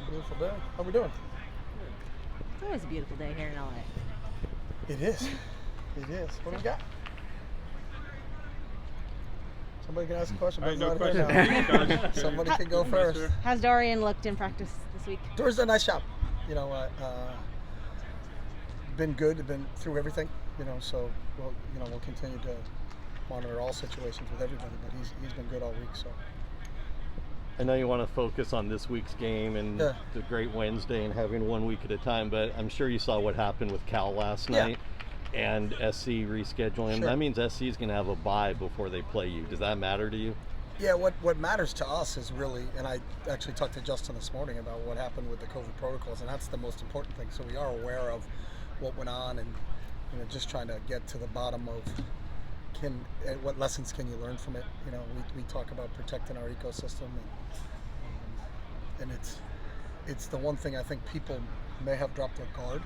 Beautiful day. How we doing? It's always a beautiful day here in LA. It is. It is. What do we got? Somebody can ask a question. But No not question. here now. Somebody can go first. How's Dorian looked in practice this week? Dorian's done a nice job. Been good. Been through everything. So we'll continue to monitor all situations with everybody. But he's been good all week. So. I know you want to focus on this week's game and the great Wednesday and having 1 week at a time, but I'm sure you saw what happened with Cal last night and SC rescheduling. Sure. That means SC is going to have a bye before they play you. Does that matter to you? Yeah, what matters to us is really, and I actually talked to Justin this morning about what happened with the COVID protocols, and that's the most important thing. So we are aware of what went on and just trying to get to the bottom of what lessons can you learn from it. We talk about protecting our ecosystem, and it's the one thing I think people may have dropped their guard.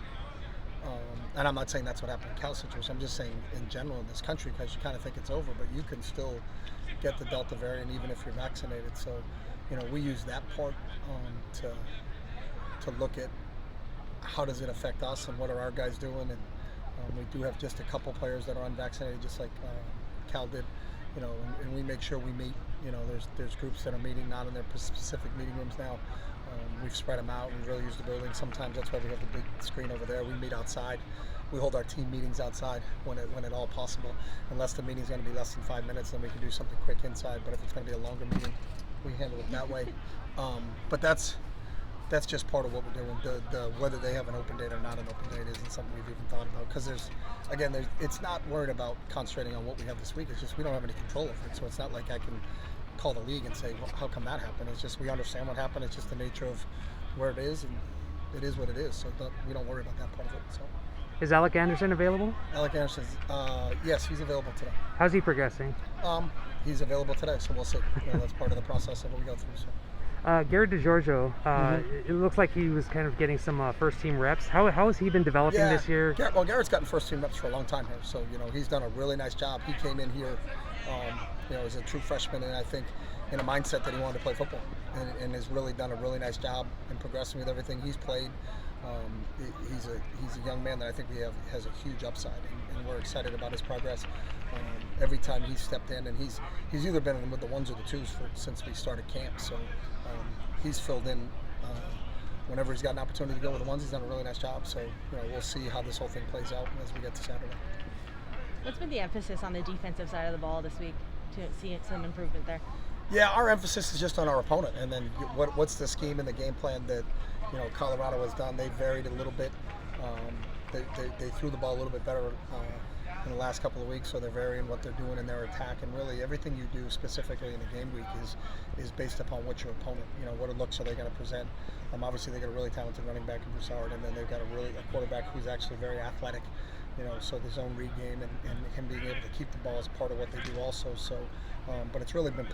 And I'm not saying that's what happened in Cal situation. I'm just saying in general in this country, because you kind of think it's over, but you can still get the Delta variant even if you're vaccinated. So, we use that part to look at how does it affect us and what are our guys doing. And we do have just a couple players that are unvaccinated, just like Cal did. And we make sure we meet. There's groups that are meeting, not in their specific meeting rooms now. We've spread them out. We really use the building. Sometimes that's why we have the big screen over there. We meet outside. We hold our team meetings outside when at all possible. Unless the meeting's going to be less than 5 minutes, then we can do something quick inside. But if it's going to be a longer meeting, we handle it that way. But that's just part of what we're doing. The whether they have an open date or not an open date isn't something we've even thought about, because it's not worried about concentrating on what we have this week. It's just we don't have any control over it. So it's not like I can call the league and say, well, how come that happened? It's just we understand what happened. It's just the nature of where it is, and it is what it is. So we don't worry about that part of it. So. Is Alec Anderson available? Alec Anderson, yes, he's available today. How's he progressing? He's available today, so we'll see. That's part of the process of what we go through. So. Garrett DeGiorgio, it looks like he was kind of getting some first-team reps. How has he been developing this year? Garrett's gotten first-team reps for a long time here, so he's done a really nice job. He came in here, as a true freshman, and I think in a mindset that he wanted to play football, and has really done a really nice job in progressing with everything he's played. He's a young man that I think has a huge upside, and we're excited about his progress. Every time he's stepped in, and he's either been in with the ones or the twos since we started camp, so he's filled in whenever he's got an opportunity to go with the ones. He's done a really nice job, so we'll see how this whole thing plays out as we get to Saturday. What's been the emphasis on the defensive side of the ball this week to see some improvement there? Yeah, our emphasis is just on our opponent, and then what's the scheme and the game plan that Colorado has done. They varied a little bit. They threw the ball a little bit better in the last couple of weeks, so they're varying what they're doing in their attack. And really, everything you do specifically in a game week is based upon what your opponent, what looks are they going to present. Obviously, they got a really talented running back in Broussard, and then they've got a quarterback who's actually very athletic. So the zone read game and him being able to keep the ball is part of what they do also. So, but it's really been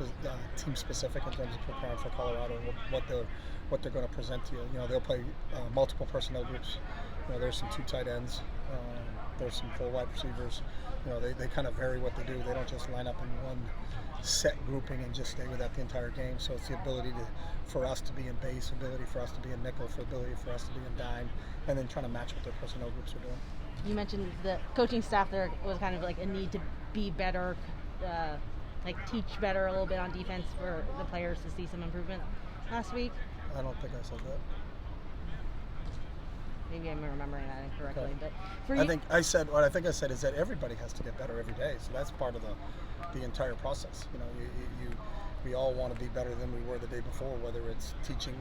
team specific in terms of preparing for Colorado and what they're going to present to you. They'll play multiple personnel groups. There's some 2 tight ends. There's some 4 wide receivers. They kind of vary what they do. They don't just line up in one set grouping and just stay with that the entire game. So it's the ability for us to be in base, ability for us to be in nickel, ability for us to be in dime, and then trying to match what their personnel groups are doing. You mentioned the coaching staff there was kind of like a need to be better, teach better a little bit on defense for the players to see some improvement last week. I don't think I said that. Maybe I'm remembering that incorrectly, okay. But for you, what I think I said is that everybody has to get better every day. So that's part of the entire process. We all want to be better than we were the day before, whether it's teaching,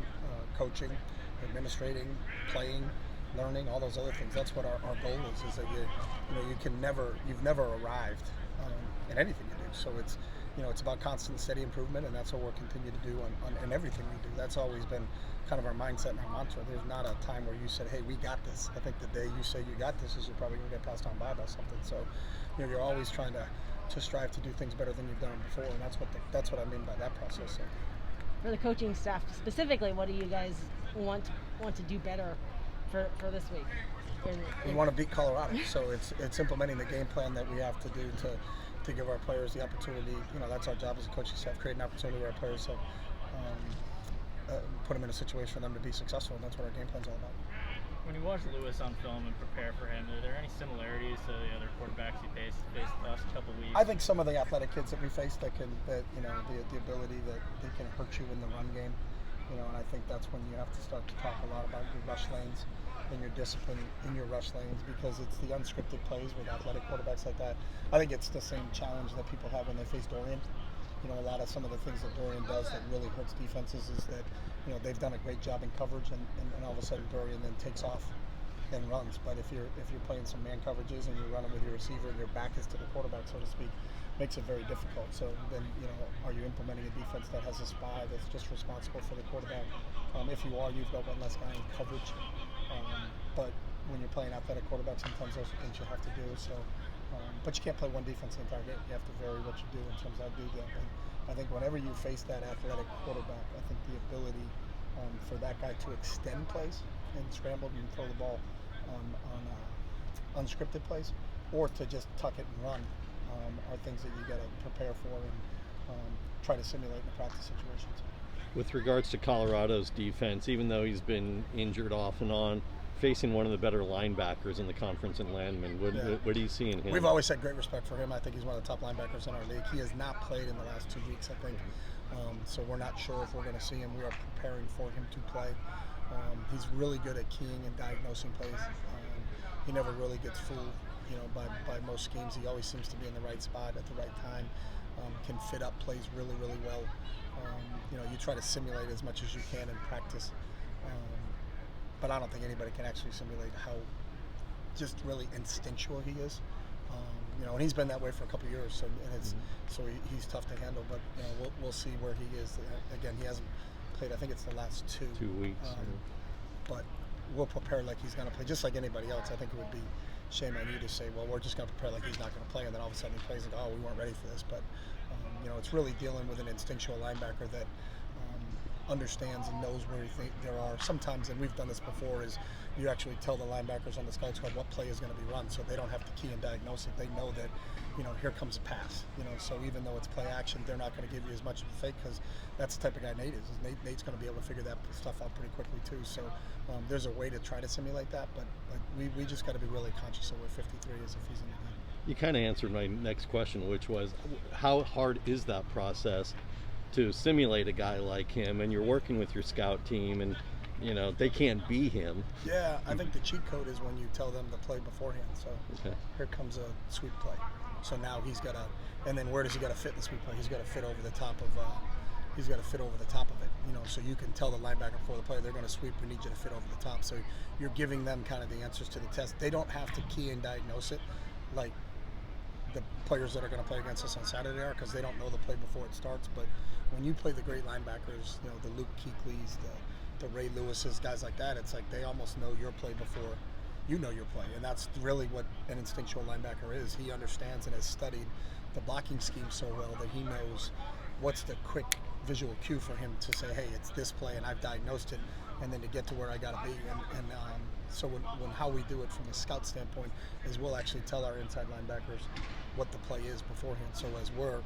coaching, administrating, playing, learning, all those other things. That's what our goal is that you've never arrived in anything you do. So it's about constant, steady improvement, and that's what we'll continue to do in everything we do. That's always been kind of our mindset and our mantra. There's not a time where you said, hey, we got this. I think the day you say you got this is you're probably going to get passed on by something. So you're always trying to strive to do things better than you've done before, and that's what I mean by that process. So. For the coaching staff specifically, what do you guys want to do better for this week? We want to beat Colorado, so it's implementing the game plan that we have to do to give our players the opportunity. That's our job as a coaching staff, create an opportunity where our players have put them in a situation for them to be successful, and that's what our game plan's all about. When you watch Lewis on film and prepare for him, are there any similarities to the other quarterbacks you faced the last couple weeks? I think some of the athletic kids that we face the ability that they can hurt you in the run game, and I think that's when you have to start to talk a lot about your rush lanes and your discipline in your rush lanes, because it's the unscripted plays with athletic quarterbacks like that. I think it's the same challenge that people have when they face Dorian. A lot of some of the things that Dorian does that really hurts defenses is that, they've done a great job in coverage, and all of a sudden Dorian then takes off and runs. But if you're playing some man coverages and you're running with your receiver and your back is to the quarterback, so to speak, makes it very difficult. So then, are you implementing a defense that has a spy that's just responsible for the quarterback? If you are, you've got one less guy in coverage. But when you're playing athletic quarterback, sometimes those are things you have to do. So, but you can't play one defense the entire game. You have to vary what you do in terms of how do that. And I think whenever you face that athletic quarterback, I think the ability for that guy to extend plays and scramble and throw the ball on unscripted plays, or to just tuck it and run, are things that you got to prepare for and try to simulate in the practice situations. With regards to Colorado's defense, even though he's been injured off and on, facing one of the better linebackers in the conference in Landman, what do you see in him? We've always had great respect for him. I think he's one of the top linebackers in our league. He has not played in the last 2 weeks, I think. So we're not sure if we're going to see him. We are preparing for him to play. He's really good at keying and diagnosing plays. He never really gets fooled, by most schemes. He always seems to be in the right spot at the right time. Can fit up plays really, really well. You try to simulate as much as you can in practice. But I don't think anybody can actually simulate how just really instinctual he is. And he's been that way for a couple of years, so he's tough to handle. But we'll see where he is. Again, he hasn't played. I think it's the last 2 weeks. But we'll prepare like he's going to play, just like anybody else. I think it would be shame on you to say, well, we're just going to prepare like he's not going to play, and then all of a sudden he plays and go, oh, we weren't ready for this. But it's really dealing with an instinctual linebacker that understands and knows where you think there are. Sometimes, and we've done this before, is you actually tell the linebackers on the scout squad what play is going to be run, so they don't have to key and diagnose it. They know that, here comes a pass. So even though it's play action, they're not going to give you as much of a fake, because that's the type of guy Nate is. Nate's going to be able to figure that stuff out pretty quickly too. So there's a way to try to simulate that, but we just got to be really conscious of where 53 is if he's in the game. You kind of answered my next question, which was, how hard is that process to simulate a guy like him? And you're working with your scout team, and they can't be him. Yeah, I think the cheat code is when you tell them to play beforehand. So Here comes a sweep play. So now he's got to, and then where does he got to fit in the sweep play? He's got to fit over the top of it. So you can tell the linebacker before the play, they're going to sweep. We need you to fit over the top. So you're giving them kind of the answers to the test. They don't have to key and diagnose it like the players that are going to play against us on Saturday are, because they don't know the play before it starts. But when you play the great linebackers, the Luke Kuechly's, the Ray Lewis's, guys like that, it's like they almost know your play before you know your play. And that's really what an instinctual linebacker is. He understands and has studied the blocking scheme so well that he knows what's the quick visual cue for him to say, hey, it's this play and I've diagnosed it, and then to get to where I got to be. So when how we do it from a scout standpoint is we'll actually tell our inside linebackers what the play is beforehand. So as we're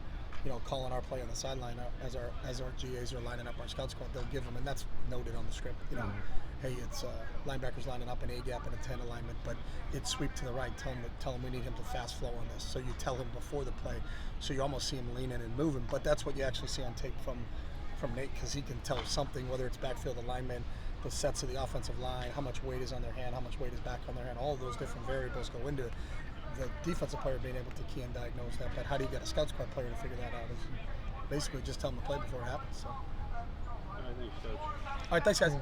calling our play on the sideline, as our GAs are lining up our scout squad, they'll give them, and that's noted on the script. Hey, it's linebackers lining up an A gap and a 10 alignment, but it's sweep to the right. Tell him we need him to fast flow on this. So you tell him before the play, so you almost see him leaning and moving. But that's what you actually see on tape from Nate, because he can tell something, whether it's backfield alignment, the sets of the offensive line, how much weight is on their hand, how much weight is back on their hand. All of those different variables go into it. The defensive player being able to key and diagnose that, but how do you get a scout squad player to figure that out? Is basically just tell them to play before it happens. So. All right, thanks, guys.